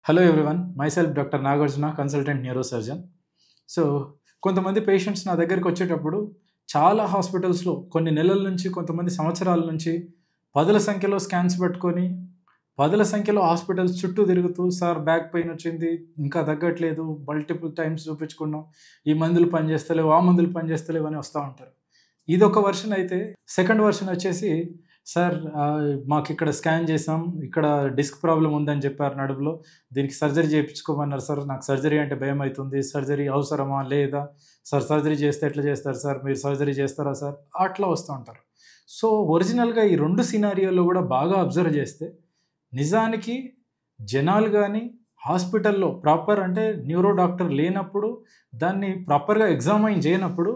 Hello everyone, myself Dr. Nagarjuna, consultant neurosurgeon. So కొంతమంది patients నా దగ్గరికి వచ్చేటప్పుడు చాలా హాస్పిటల్స్లో కొన్ని నెలల నుంచి కొంతమంది సంవత్సరాల నుంచి పదుల సంఖ్యలో స్కాన్స్ పెట్టుకొని పదుల సంఖ్యలో హాస్పిటల్స్ చుట్టూ తిరుగుతూ సార్ బ్యాక్ పెయిన్ వచ్చింది ఇంకా తగ్గట్లేదు మల్టిపుల్ టైమ్స్ చూపించుకున్నాం ఈ మందులు పనిచేస్తలేవు ఆ మందులు పనిచేస్తలేవు అని వస్తూ ఉంటారు. ఇది ఒక వర్షన్ అయితే సెకండ్ వర్షన్ వచ్చేసి సార్ మాకు ఇక్కడ స్కాన్ చేసాం ఇక్కడ డిస్క్ ప్రాబ్లం ఉందని చెప్పారు నడుములో దీనికి సర్జరీ చేయించుకోమన్నారు సార్ నాకు సర్జరీ అంటే భయం అవుతుంది సర్జరీ అవసరమా లేదా సార్ సర్జరీ చేస్తే ఎట్లా చేస్తారు సార్ మీరు సర్జరీ చేస్తారా సార్ అట్లా వస్తూ ఉంటారు. సో ఒరిజినల్గా ఈ రెండు సినారియోలో కూడా బాగా అబ్జర్వ్ చేస్తే నిజానికి జనాలు కానీ హాస్పిటల్లో ప్రాపర్ అంటే న్యూరో డాక్టర్ లేనప్పుడు దాన్ని ప్రాపర్గా ఎగ్జామైన్ చేయనప్పుడు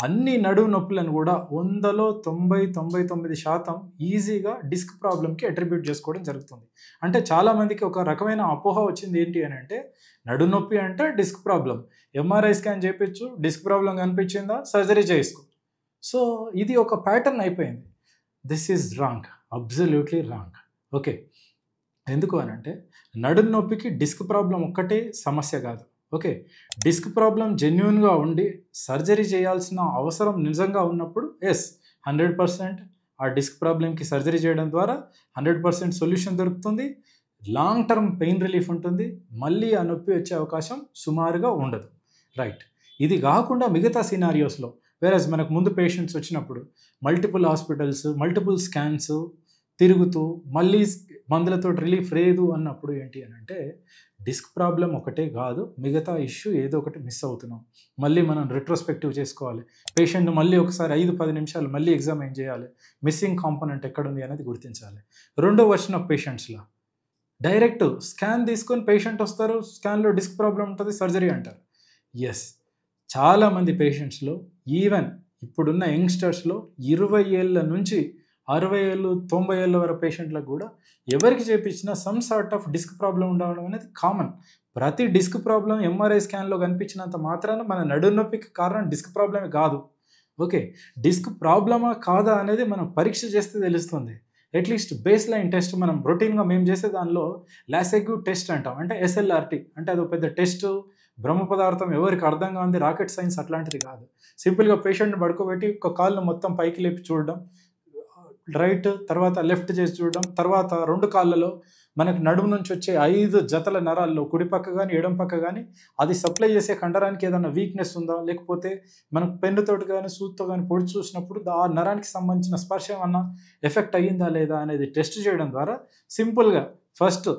అన్ని నడుము నొప్పులను కూడా 100లో 99% ఈజీగా డిస్క్ ప్రాబ్లంకి అట్రిబ్యూట్ చేసుకోవడం జరుగుతుంది. అంటే చాలామందికి ఒక రకమైన అపోహ వచ్చింది ఏంటి అని అంటే నడుము నొప్పి అంటే డిస్క్ ప్రాబ్లం, ఎంఆర్ఐ స్కాన్ చేయించు డిస్క్ ప్రాబ్లం కనిపించిందా సర్జరీ చేసుకో. సో ఇది ఒక ప్యాటర్న్ అయిపోయింది. This is wrong, absolutely wrong. Okay, ఎందుకు అని అంటే నడుము నొప్పికి డిస్క్ ప్రాబ్లం ఒక్కటే సమస్య కాదు. ఓకే, డిస్క్ ప్రాబ్లం జెన్యూన్గా ఉండి సర్జరీ చేయాల్సిన అవసరం నిజంగా ఉన్నప్పుడు 100% ఆ డిస్క్ ప్రాబ్లంకి సర్జరీ చేయడం ద్వారా 100% సొల్యూషన్ దొరుకుతుంది, లాంగ్ టర్మ్ పెయిన్ రిలీఫ్ ఉంటుంది, మళ్ళీ ఆ నొప్పి వచ్చే అవకాశం సుమారుగా ఉండదు. రైట్, ఇది కాకుండా మిగతా సినారియోస్లో వేరేజ్ మనకు ముందు పేషెంట్స్ వచ్చినప్పుడు మల్టిపుల్ హాస్పిటల్స్ మల్టిపుల్ స్కాన్స్ తిరుగుతూ మళ్ళీ మందులతో రిలీఫ్ లేదు అన్నప్పుడు ఏంటి అని అంటే డిస్క్ ప్రాబ్లం ఒకటే కాదు మిగతా ఇష్యూ ఏదో ఒకటి మిస్ అవుతున్నాం. మళ్ళీ మనం రెట్రోస్పెక్టివ్ చేసుకోవాలి, పేషెంట్ మళ్ళీ ఒకసారి 5-10 నిమిషాలు మళ్ళీ ఎగ్జామైన్ చేయాలి, మిస్సింగ్ కాంపోనెంట్ ఎక్కడుంది అనేది గుర్తించాలి. రెండో వర్షన్ ఆఫ్ పేషెంట్స్లో డైరెక్ట్ స్కాన్ తీసుకొని పేషెంట్ వస్తారు, స్కాన్లో డిస్క్ ప్రాబ్లం ఉంటుంది సర్జరీ అంటారు. ఎస్, చాలామంది పేషెంట్స్లో ఈవెన్ ఇప్పుడున్న యంగ్స్టర్స్లో 20 ఏళ్ళ నుంచి 60 ఏళ్ళు 90 ఏళ్ళ వరకు పేషెంట్లకు కూడా ఎవరికి చేపించినా some sort of disc problem ఉండడం అనేది కామన్. ప్రతి డిస్క్ ప్రాబ్లం ఎంఆర్ఐ స్కాన్లో కనిపించినంత మాత్రాన మన నడుము నొప్పికి కారణం డిస్క్ ప్రాబ్లమే కాదు. ఓకే, డిస్క్ ప్రాబ్లమా కాదా అనేది మనం పరీక్ష చేస్తే తెలుస్తుంది. అట్లీస్ట్ బేస్ లైన్ టెస్ట్ మనం రొటీన్గా మేము చేసే దానిలో లాసెగ్యూ టెస్ట్ అంటాం, అంటే SLRT అంటే అది పెద్ద టెస్ట్, బ్రహ్మ పదార్థం ఎవరికి అర్థం కాంది, రాకెట్ సైన్స్ అట్లాంటిది కాదు. సింపుల్గా పేషెంట్ని పడుకోబెట్టి ఒక కాళ్ళు మొత్తం పైకి లేపి చూడడం, రైట్ తర్వాత లెఫ్ట్ చేసి చూడడం, తర్వాత 2 కాళ్ళలో మనకు నడుము నుంచి వచ్చే 5 జతల నరాల్లో కుడి పక్క కానీ ఎడం పక్క కానీ అది సప్లై చేసే కండరానికి ఏదైనా వీక్నెస్ ఉందా లేకపోతే మనకు పెన్నుతోటి కానీ సూత్తో కానీ పొడి చూసినప్పుడు ఆ నరానికి సంబంధించిన స్పర్శ ఏమన్నా ఎఫెక్ట్ అయ్యిందా లేదా అనేది టెస్ట్ చేయడం ద్వారా సింపుల్గా ఫస్ట్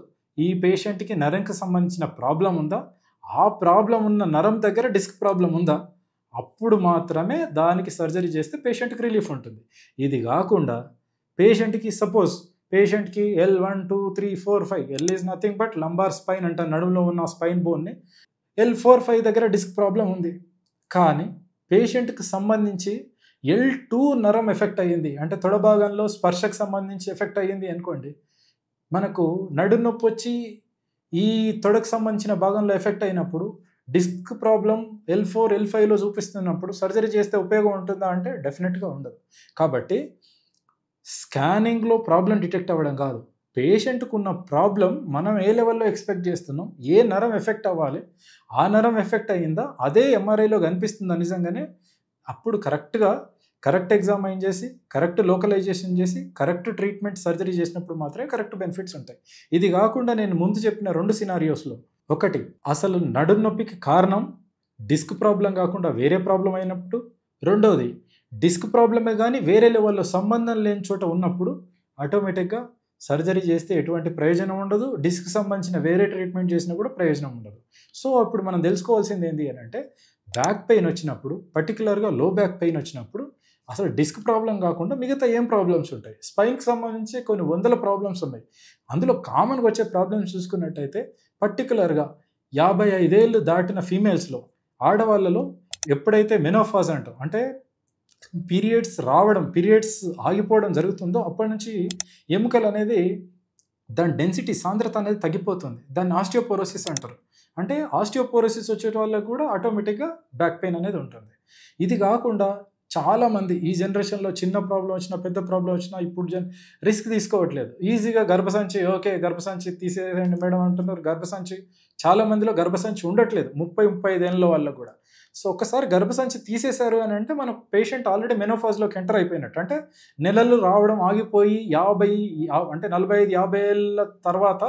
ఈ పేషెంట్కి నరంకి సంబంధించిన ప్రాబ్లం ఉందా, ఆ ప్రాబ్లం ఉన్న నరం దగ్గర డిస్క్ ప్రాబ్లం ఉందా, అప్పుడు మాత్రమే దానికి సర్జరీ చేస్తే పేషెంట్కి రిలీఫ్ ఉంటుంది. ఇది కాకుండా పేషెంట్కి సపోజ్ పేషెంట్కి L1 2 3 4 5 L is nothing but lumbar spine అంట, నడుములో ఉన్న స్పైన్ బోన్ని L4 5 దగ్గర డిస్క్ ప్రాబ్లం ఉంది, కానీ పేషెంట్కి సంబంధించి L2 నరం ఎఫెక్ట్ అయ్యింది అంటే తొడ భాగంలో స్పర్శకు సంబంధించి ఎఫెక్ట్ అయ్యింది అనుకోండి, మనకు నడుము నొప్పి వచ్చి ఈ తొడకు సంబంధించిన భాగంలో ఎఫెక్ట్ అయినప్పుడు డిస్క్ ప్రాబ్లం L4 L5లో చూపిస్తున్నప్పుడు సర్జరీ చేస్తే ఉపయోగం ఉంటుందా అంటే డెఫినెట్గా ఉండదు. కాబట్టి స్కానింగ్లో ప్రాబ్లం డిటెక్ట్ అవ్వడం కాదు, పేషెంట్కు ఉన్న ప్రాబ్లం మనం ఏ లెవెల్లో ఎక్స్పెక్ట్ చేస్తున్నాం, ఏ నరం ఎఫెక్ట్ అవ్వాలి, ఆ నరం ఎఫెక్ట్ అయ్యిందా అదే ఎంఆర్ఐలో కనిపిస్తుందా నిజంగానే, అప్పుడు కరెక్ట్ ఎగ్జామైన్ చేసి కరెక్ట్ లోకలైజేషన్ చేసి కరెక్ట్ ట్రీట్మెంట్ సర్జరీ చేసినప్పుడు మాత్రమే కరెక్ట్ బెనిఫిట్స్ ఉంటాయి. ఇది కాకుండా నేను ముందు చెప్పిన 2 సినారియోస్లో ఒకటి అసలు నడుము నొప్పికి కారణం డిస్క్ ప్రాబ్లం కాకుండా వేరే ప్రాబ్లం అయినప్పుడు, రెండోది డిస్క్ ప్రాబ్లమే కానీ వేరే లెవెల్లో సంబంధం లేని చోట ఉన్నప్పుడు ఆటోమేటిక్గా సర్జరీ చేస్తే ఎటువంటి ప్రయోజనం ఉండదు, డిస్క్ సంబంధించిన వేరే ట్రీట్మెంట్ చేసినా కూడా ప్రయోజనం ఉండదు. సో అప్పుడు మనం తెలుసుకోవాల్సింది ఏంటి అని అంటే బ్యాక్ పెయిన్ వచ్చినప్పుడు పర్టికులర్గా లో బ్యాక్ పెయిన్ వచ్చినప్పుడు అసలు డిస్క్ ప్రాబ్లం కాకుండా మిగతా ఏం ప్రాబ్లమ్స్ ఉంటాయి, స్పైన్కి సంబంధించి కొన్ని వందల ప్రాబ్లమ్స్ ఉన్నాయి. అందులో కామన్గా వచ్చే ప్రాబ్లమ్స్ చూసుకున్నట్టయితే పర్టికులర్గా 55 ఏళ్ళు దాటిన ఫీమేల్స్లో ఆడవాళ్ళలో ఎప్పుడైతే మెనోఫాజ్ అంటాం అంటే పీరియడ్స్ ఆగిపోవడం జరుగుతుందో అప్పటి నుంచి ఎముకలు అనేది దాని డెన్సిటీ సాంద్రత అనేది తగ్గిపోతుంది, దాన్ని ఆస్టియోపోరోసిస్ అంటారు. అంటే ఆస్టియోపోరోసిస్ వచ్చే వాళ్ళకి కూడా ఆటోమేటిక్గా బ్యాక్ పెయిన్ అనేది ఉంటుంది. ఇది కాకుండా చాలామంది ఈ జనరేషన్లో చిన్న ప్రాబ్లం వచ్చినా పెద్ద ప్రాబ్లం వచ్చినా ఇప్పుడు రిస్క్ తీసుకోవట్లేదు. ఈజీగా గర్భసంచి ఓకే గర్భసంచి తీసేయండి మేడం అంటున్నారు. గర్భసంచి చాలామందిలో గర్భసంచి ఉండట్లేదు 30-35 ఏళ్ళ వాళ్ళకు కూడా. సో ఒక్కసారి గర్భసంచి తీసేశారు అని అంటే మన పేషెంట్ ఆల్రెడీ మెనోఫాజ్లోకి ఎంటర్ అయిపోయినట్టు. అంటే నెలలు రావడం ఆగిపోయి 45-50 ఏళ్ళ తర్వాత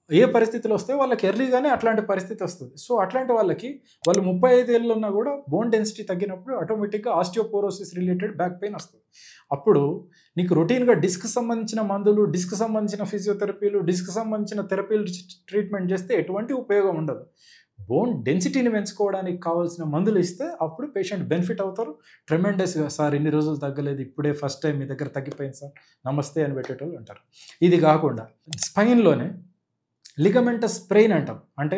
ఏ పరిస్థితులు వస్తే వాళ్ళకి ఎర్లీగానే అట్లాంటి పరిస్థితి వస్తుంది. సో అట్లాంటి వాళ్ళకి వాళ్ళు 35 ఏళ్ళు ఉన్నా కూడా బోన్ డెన్సిటీ తగ్గినప్పుడు ఆటోమేటిక్గా ఆస్టియోపోరోసిస్ రిలేటెడ్ బ్యాక్ పెయిన్ వస్తుంది. అప్పుడు నీకు రొటీన్గా డిస్క్ సంబంధించిన మందులు, డిస్క్ సంబంధించిన ఫిజియోథెరపీలు, డిస్క్ సంబంధించిన థెరపీలు ట్రీట్మెంట్ చేస్తే ఎటువంటి ఉపయోగం ఉండదు. బోన్ డెన్సిటీని పెంచుకోవడానికి కావాల్సిన మందులు ఇస్తే అప్పుడు పేషెంట్ బెనిఫిట్ అవుతారు. ట్రెమెండస్గా సార్ ఇన్ని రోజులు తగ్గలేదు, ఇప్పుడే ఫస్ట్ టైం మీ దగ్గర తగ్గిపోయింది సార్ నమస్తే అని పెట్టేటోళ్ళు అంటారు. ఇది కాకుండా స్పైన్లోనే లిగమెంటస్ స్ప్రెయిన్ అంటాం. అంటే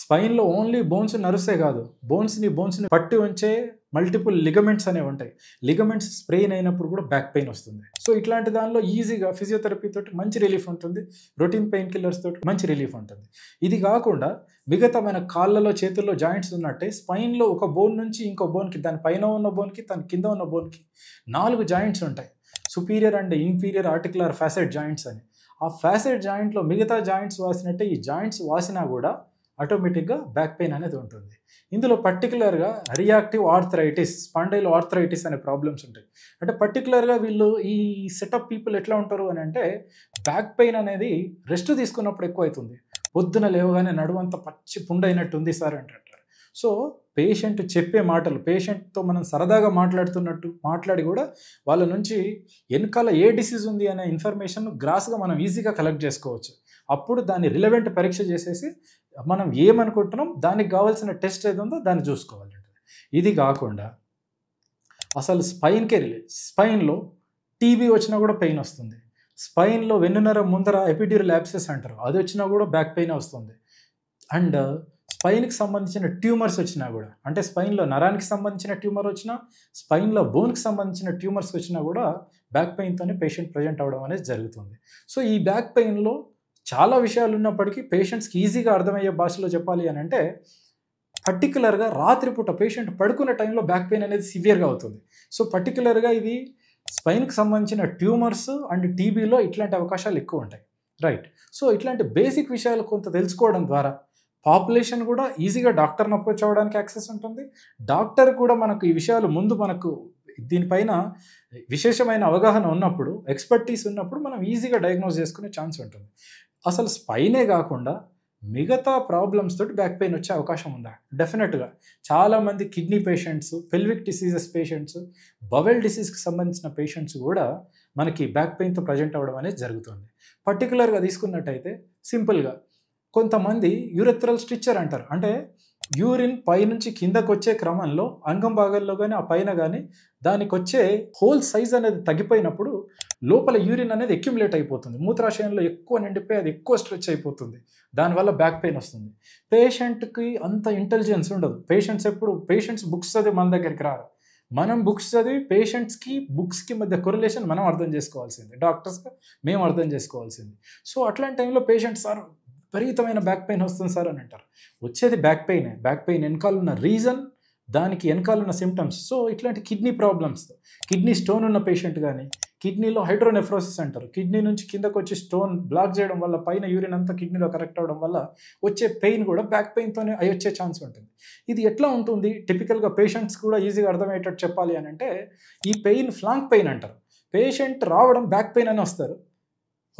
స్పైన్లో ఓన్లీ బోన్స్ నర్వ్సే కాదు, బోన్స్ని పట్టి ఉంచే మల్టిపుల్ లిగమెంట్స్ అనేవి ఉంటాయి. లిగమెంట్స్ స్ప్రెయిన్ అయినప్పుడు కూడా బ్యాక్ పెయిన్ వస్తుంది. సో ఇట్లాంటి దానిలో ఈజీగా ఫిజియోథెరపీ తోటి మంచి రిలీఫ్ ఉంటుంది, రొటీన్ పెయిన్ కిల్లర్స్ తోటి మంచి రిలీఫ్ ఉంటుంది. ఇది కాకుండా మిగతా మన కాళ్ళలో చేతుల్లో జాయింట్స్ ఉన్నట్టే స్పైన్లో ఒక బోన్ నుంచి ఇంకో బోన్కి, దాని పైన ఉన్న బోన్కి దాని కింద ఉన్న బోన్కి 4 జాయింట్స్ ఉంటాయి. Superior and inferior articular facet joints అని. ఆ ఫ్యాసెట్ జాయింట్లో మిగతా జాయింట్స్ వాసినట్టే ఈ జాయింట్స్ వాసినా కూడా ఆటోమేటిక్గా బ్యాక్ పెయిన్ అనేది ఉంటుంది. ఇందులో పర్టికులర్గా రియాక్టివ్ ఆర్థరైటిస్, స్పాండైలో ఆర్థరైటిస్ అనే ప్రాబ్లమ్స్ ఉంటాయి. అంటే పర్టికులర్గా వీళ్ళు ఈ సెటప్ పీపుల్ ఎట్లా ఉంటారు అని అంటే బ్యాక్ పెయిన్ అనేది రెస్ట్ తీసుకున్నప్పుడు ఎక్కువ అవుతుంది. పొద్దున లేవగానే నడువంతా పచ్చి పుండైనట్టు ఉంది సార్ అంటారు. సో పేషెంట్ చెప్పే మాటలు, పేషెంట్తో మనం సరదాగా మాట్లాడుతున్నట్టు మాట్లాడి కూడా వాళ్ళ నుంచి వెనకాల ఏ డిసీజ్ ఉంది అనే ఇన్ఫర్మేషన్ గ్రాస్గా మనం ఈజీగా కలెక్ట్ చేసుకోవచ్చు. అప్పుడు దాన్ని రిలవెంట్ పరీక్ష చేసేసి మనం ఏమనుకుంటున్నాం దానికి కావాల్సిన టెస్ట్ ఏది ఉందో దాన్ని చూసుకోవాలి. ఇది కాకుండా అసలు స్పైన్కే రిలేట్, స్పైన్లో టీబీ వచ్చినా కూడా పెయిన్ వస్తుంది. స్పైన్లో వెన్నునర ముందర ఎపిడ్యూరల్ యాబ్సెస్ అంటారు, అది వచ్చినా కూడా బ్యాక్ పెయిన్ వస్తుంది. అండ్ స్పైన్కి సంబంధించిన ట్యూమర్స్ వచ్చినా కూడా, అంటే స్పైన్లో నరానికి సంబంధించిన ట్యూమర్ వచ్చినా, స్పైన్లో బోన్కి సంబంధించిన ట్యూమర్స్ వచ్చినా కూడా బ్యాక్ పెయిన్తోనే పేషెంట్ ప్రజెంట్ అవ్వడం అనేది జరుగుతుంది. సో ఈ బ్యాక్ పెయిన్లో చాలా విషయాలు ఉన్నప్పటికీ పేషెంట్స్కి ఈజీగా అర్థమయ్యే భాషలో చెప్పాలి అని అంటే పర్టికులర్గా రాత్రిపూట పేషెంట్ పడుకున్న టైంలో బ్యాక్ పెయిన్ అనేది సివియర్గా అవుతుంది. సో పర్టికులర్గా ఇది స్పైన్కి సంబంధించిన ట్యూమర్స్ అండ్ టీబీలో ఇట్లాంటి అవకాశాలు ఎక్కువ ఉంటాయి. రైట్. సో ఇట్లాంటి బేసిక్ విషయాలు కొంత తెలుసుకోవడం ద్వారా పాపులేషన్ కూడా ఈజీగా డాక్టర్ని అప్రోచ్ అవ్వడానికి యాక్సెస్ ఉంటుంది. డాక్టర్ కూడా మనకు ఈ విషయాలు ముందు మనకు దీనిపైన విశేషమైన అవగాహన ఉన్నప్పుడు, ఎక్స్పర్టీస్ ఉన్నప్పుడు మనం ఈజీగా డయాగ్నోస్ చేసుకునే ఛాన్స్ ఉంటుంది. అసలు స్పైనే కాకుండా మిగతా ప్రాబ్లమ్స్ తోటి బ్యాక్ పెయిన్ వచ్చే అవకాశం ఉందా? డెఫినెట్గా. చాలామంది kidney patients, pelvic diseases patients, bowel డిసీజ్కి సంబంధించిన పేషెంట్స్ కూడా మనకి బ్యాక్ పెయిన్తో ప్రజెంట్ అవ్వడం అనేది జరుగుతుంది. పర్టికులర్గా తీసుకున్నట్టయితే సింపుల్గా కొంతమంది యూరెథ్రల్ స్ట్రిక్చర్ అంటారు. అంటే యూరిన్ పైనుంచి కిందకు వచ్చే క్రమంలో అంగం భాగాల్లో కానీ ఆ పైన కానీ దానికి వచ్చే హోల్ సైజ్ అనేది తగ్గిపోయినప్పుడు లోపల యూరిన్ అనేది అక్యుములేట్ అయిపోతుంది. మూత్రాశయంలో ఎక్కువ నిండిపోయి అది ఎక్కువ స్ట్రెచ్ అయిపోతుంది. దానివల్ల బ్యాక్ పెయిన్ వస్తుంది. పేషెంట్కి అంత ఇంటెలిజెన్స్ ఉండదు. పేషెంట్స్ బుక్స్ చదివి మన దగ్గరికి రారు. మనం బుక్స్ చదివి పేషెంట్స్కి బుక్స్కి మధ్య కొరిలేషన్ మనం అర్థం చేసుకోవాల్సింది, డాక్టర్స్గా మేము అర్థం చేసుకోవాల్సింది. సో అట్లాంటి టైంలో పేషెంట్ సార్ విపరీతమైన బ్యాక్ పెయిన్ వస్తుంది సార్ అని అంటారు. వచ్చేది బ్యాక్ పెయిన్. బ్యాక్ పెయిన్ వెనకాల ఉన్న రీజన్, దానికి వెనకాల ఉన్న సిమ్టమ్స్. సో ఇట్లాంటి కిడ్నీ ప్రాబ్లమ్స్, కిడ్నీ స్టోన్ ఉన్న పేషెంట్ కానీ, కిడ్నీలో హైడ్రోనెఫ్రోసిస్ అంటారు, కిడ్నీ నుంచి కిందకు వచ్చి స్టోన్ బ్లాక్ చేయడం వల్ల పైన యూరిన్ అంతా కిడ్నీలో కరెక్ట్ అవ్వడం వల్ల వచ్చే పెయిన్ కూడా బ్యాక్ పెయిన్తోనే వచ్చే ఛాన్స్ ఉంటుంది. ఇది ఎట్లా ఉంటుంది టిపికల్గా పేషెంట్స్ కూడా ఈజీగా అర్థమయ్యేటట్టు చెప్పాలి అని అంటే ఈ పెయిన్ ఫ్లాంక్ పెయిన్ అంటారు. పేషెంట్ రావడం బ్యాక్ పెయిన్ అని వస్తారు,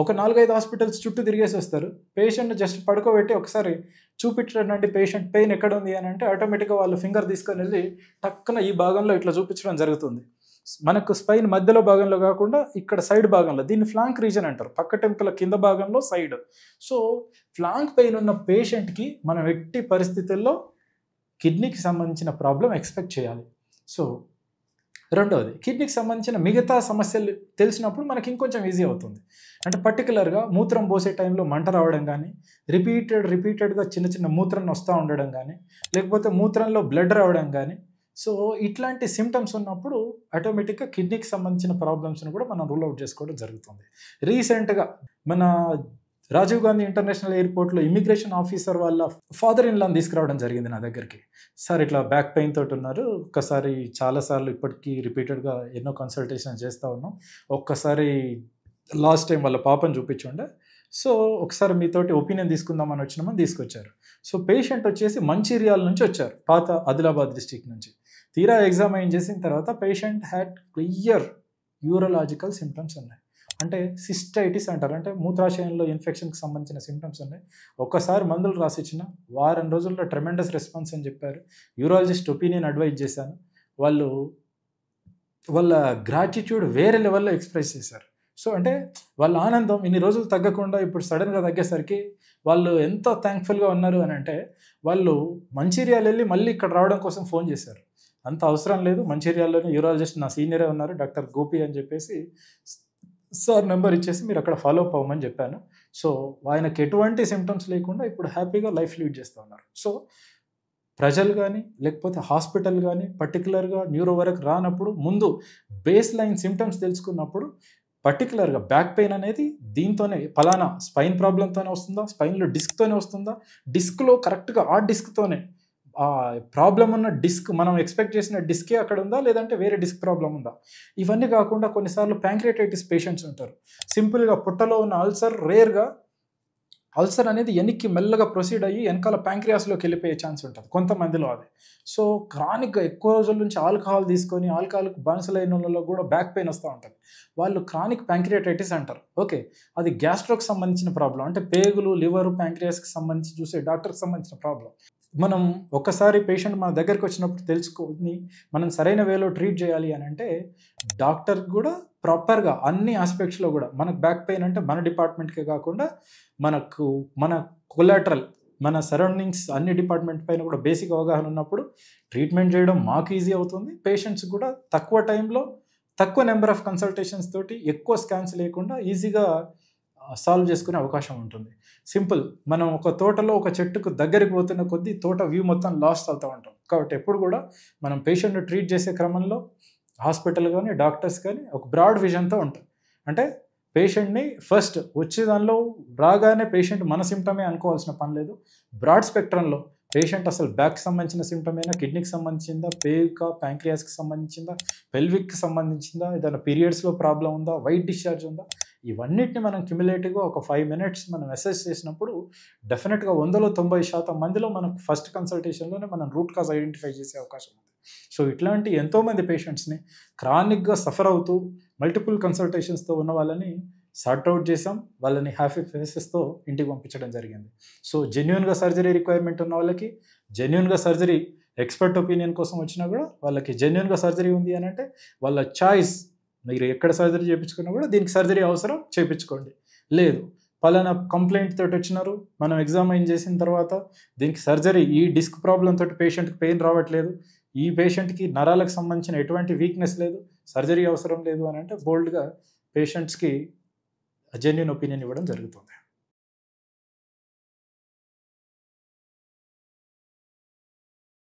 ఒక 4-5 హాస్పిటల్స్ చుట్టూ తిరిగేసి వస్తారు. పేషెంట్ జస్ట్ పడుకోబెట్టి ఒకసారి చూపించడం పేషెంట్ పెయిన్ ఎక్కడ ఉంది అని అంటే ఆటోమేటిక్గా వాళ్ళు ఫింగర్ తీసుకొని వెళ్ళి టక్కున ఈ భాగంలో ఇట్లా చూపించడం జరుగుతుంది. మనకు స్పైన్ మధ్యలో భాగంలో కాకుండా ఇక్కడ సైడ్ భాగంలో, దీన్ని ఫ్లాంక్ రీజన్ అంటారు, పక్క టెంపుల కింద భాగంలో సైడ్. సో ఫ్లాంక్ పెయిన్ ఉన్న పేషెంట్కి మనం ఎట్టి పరిస్థితుల్లో కిడ్నీకి సంబంధించిన ప్రాబ్లం ఎక్స్పెక్ట్ చేయాలి. సో రెండవది, కిడ్నీకి సంబంధించిన మిగతా సమస్యలు తెలిసినప్పుడు మనకి ఇంకొంచెం ఈజీ అవుతుంది. అంటే పర్టికులర్గా మూత్రం పోసే టైంలో మంట రావడం కానీ, రిపీటెడ్గా చిన్న మూత్రం వస్తూ ఉండడం కానీ, లేకపోతే మూత్రంలో బ్లడ్ రావడం కానీ, సో ఇట్లాంటి సిమ్టమ్స్ ఉన్నప్పుడు ఆటోమేటిక్గా కిడ్నీకి సంబంధించిన ప్రాబ్లమ్స్ని కూడా మనం రూల్ అవుట్ చేసుకోవడం జరుగుతుంది. రీసెంట్గా మన రాజీవ్ గాంధీ ఇంటర్నేషనల్ ఎయిర్పోర్ట్లో ఇమిగ్రేషన్ ఆఫీసర్ వాళ్ళ ఫాదర్ ఇన్ లాని తీసుకురావడం జరిగింది నా దగ్గరికి. సార్ ఇట్లా బ్యాక్ పెయిన్ తోటి ఉన్నారు, ఒక్కసారి చాలాసార్లు ఇప్పటికీ రిపీటెడ్గా ఎన్నో కన్సల్టేషన్ చేస్తూ ఉన్నాం, ఒక్కసారి లాస్ట్ టైం వాళ్ళ పాపని చూపించుండే, సో ఒకసారి మీతోటి ఒపీనియన్ తీసుకుందామని వచ్చినామని తీసుకొచ్చారు. సో పేషెంట్ వచ్చేసి మంచిర్యాల నుంచి వచ్చారు, పాత ఆదిలాబాద్ డిస్టిక్ నుంచి. తీరా ఎగ్జామైన్ చేసిన తర్వాత patient had clear urological symptoms ఉన్నాయి. అంటే సిస్టైటిస్ అంటారు, అంటే మూత్రాశయంలో ఇన్ఫెక్షన్కి సంబంధించిన సిమ్టమ్స్ ఉన్నాయి. ఒక్కసారి మందులు రాసిచ్చిన వారం రోజుల్లో ట్రెమెండస్ రెస్పాన్స్ అని చెప్పారు. యూరాలజిస్ట్ ఒపీనియన్ అడ్వైజ్ చేశాను. వాళ్ళు వాళ్ళ గ్రాటిట్యూడ్ వేరే లెవెల్లో ఎక్స్ప్రెస్ చేశారు. సో అంటే వాళ్ళ ఆనందం ఇన్ని రోజులు తగ్గకుండా ఇప్పుడు సడన్గా తగ్గేసరికి వాళ్ళు ఎంత థ్యాంక్ఫుల్గా ఉన్నారు అని అంటే, వాళ్ళు మంచిర్యాల వెళ్ళి మళ్ళీ ఇక్కడ రావడం కోసం ఫోన్ చేశారు. అంత అవసరం లేదు, మంచిర్యాలలోనే యూరాలజిస్ట్ నా సీనియరే ఉన్నారు, డాక్టర్ గోపి అని చెప్పేసి సార్ నెంబర్ ఇచ్చేసి మీరు అక్కడ ఫాలో అప్ అవ్వమని చెప్పాను. సో ఆయనకి ఎటువంటి సిమ్టమ్స్ లేకుండా ఇప్పుడు హ్యాపీగా లైఫ్ లీడ్ చేస్తూ ఉన్నారు. సో ప్రజలు కానీ లేకపోతే హాస్పిటల్ కానీ పర్టికులర్గా న్యూరో వరకు రానప్పుడు ముందు బేస్ లైన్ సిమ్టమ్స్ తెలుసుకున్నప్పుడు, పర్టికులర్గా బ్యాక్ పెయిన్ అనేది దీంతోనే ఫలానా స్పైన్ ప్రాబ్లంతోనే వస్తుందా, స్పైన్లో డిస్క్తోనే వస్తుందా, డిస్క్లో కరెక్ట్గా ఆ డిస్క్తోనే ఆ ప్రాబ్లం ఉన్న డిస్క్ మనం ఎక్స్పెక్ట్ చేసిన డిస్కే అక్కడ ఉందా, లేదంటే వేరే డిస్క్ ప్రాబ్లం ఉందా, ఇవన్నీ కాకుండా కొన్నిసార్లు ప్యాంక్రియాటైటిస్ పేషెంట్స్ ఉంటారు. సింపుల్గా పుట్టలో ఉన్న అల్సర్, రేర్గా అల్సర్ అనేది వెనక్కి మెల్లగా ప్రొసీడ్ అయ్యి వెనకాల ప్యాంక్రియాస్లోకి వెళ్ళిపోయే ఛాన్స్ ఉంటుంది కొంతమందిలో అది. సో క్రానిక్గా ఎక్కువ రోజుల నుంచి ఆల్కహాల్ తీసుకొని ఆల్కహాల్కి బానిసలైన వాళ్ళలో కూడా బ్యాక్ పెయిన్ వస్తూ ఉంటుంది. వాళ్ళు క్రానిక్ ప్యాంక్రియాటైటిస్ అంటారు. ఓకే, అది గ్యాస్ట్రోకి సంబంధించిన ప్రాబ్లం, అంటే పేగులు, లివర్, ప్యాంక్రియాస్కి సంబంధించి చూసే డాక్టర్కి సంబంధించిన ప్రాబ్లం. మనం ఒక్కసారి పేషెంట్ మన దగ్గరికి వచ్చినప్పుడు తెలుసుకొని మనం సరైన వేలో ట్రీట్ చేయాలి అని అంటే, డాక్టర్ కూడా ప్రాపర్గా అన్ని ఆస్పెక్ట్స్లో కూడా, మనకు బ్యాక్ పెయిన్ అంటే మన డిపార్ట్మెంట్కే కాకుండా మన కొలాటరల్, మన సరౌండింగ్స్ అన్ని డిపార్ట్మెంట్ పైన కూడా బేసిక్ అవగాహన ఉన్నప్పుడు ట్రీట్మెంట్ చేయడం మాకు ఈజీ అవుతుంది. పేషెంట్స్ కూడా తక్కువ టైంలో తక్కువ నెంబర్ ఆఫ్ కన్సల్టేషన్స్ తోటి ఎక్కువ స్కాన్స్ లేకుండా ఈజీగా సాల్వ్ చేసుకునే అవకాశం ఉంటుంది. సింపుల్, మనం ఒక తోటలో ఒక చెట్టుకు దగ్గరికి పోతున్న కొద్దీ తోట వ్యూ మొత్తం లాస్ట్ అవుతూ ఉంటాం. కాబట్టి ఎప్పుడు కూడా మనం పేషెంట్ని ట్రీట్ చేసే క్రమంలో హాస్పిటల్ కానీ డాక్టర్స్ కానీ ఒక బ్రాడ్ విజన్తో ఉంటాం. అంటే పేషెంట్ని ఫస్ట్ వచ్చే దానిలో రాగానే పేషెంట్ మన సిమ్టమే అనుకోవాల్సిన పని లేదు. బ్రాడ్ స్పెక్ట్రంలో పేషెంట్ అసలు బ్యాక్కి సంబంధించిన సిమ్టమ్ అయినా, కిడ్నీకి సంబంధించిందా, పేగుకా, ప్యాంక్రియాస్కి సంబంధించిందా, పెల్విక్కి సంబంధించిందా, ఏదైనా పీరియడ్స్లో ప్రాబ్లం ఉందా, వైట్ డిశ్చార్జ్ ఉందా, ఇవన్నిటిని మనం క్యుములేటివ్గా ఒక 5 minutes మనం అసెస్ చేసినప్పుడు డెఫినెట్గా 100లో 90% మందిలో మనకు ఫస్ట్ కన్సల్టేషన్లోనే మనం రూట్ కాజ్ ఐడెంటిఫై చేసే అవకాశం ఉంది. సో ఇట్లాంటి ఎంతోమంది పేషెంట్స్ని క్రానిక్గా సఫర్ అవుతూ మల్టిపుల్ కన్సల్టేషన్స్తో ఉన్న వాళ్ళని సార్ట్అవుట్ చేసాం, వాళ్ళని హ్యాపీ ఫేసెస్తో ఇంటికి పంపించడం జరిగింది. సో జెన్యూన్గా సర్జరీ రిక్వైర్మెంట్ ఉన్న వాళ్ళకి జెన్యూన్గా సర్జరీ, ఎక్స్పర్ట్ ఒపీనియన్ కోసం వచ్చినా కూడా వాళ్ళకి జెన్యూన్గా సర్జరీ ఉంది అని అంటే వాళ్ళ చాయిస్, మీరు ఎక్కడ సర్జరీ చేయించుకున్నా కూడా దీనికి సర్జరీ అవసరం చేయించుకోండి. లేదు పలానా కంప్లైంట్ తోటి వచ్చినారు, మనం ఎగ్జామైన్ చేసిన తర్వాత దీనికి సర్జరీ, ఈ డిస్క్ ప్రాబ్లం తోటి పేషెంట్కి పెయిన్ రావట్లేదు, ఈ పేషెంట్కి నరాలకు సంబంధించిన ఎటువంటి వీక్నెస్ లేదు, సర్జరీ అవసరం లేదు అని అంటే బోల్డ్గా పేషెంట్స్కి జెన్యూన్ ఒపీనియన్ ఇవ్వడం జరుగుతుంది.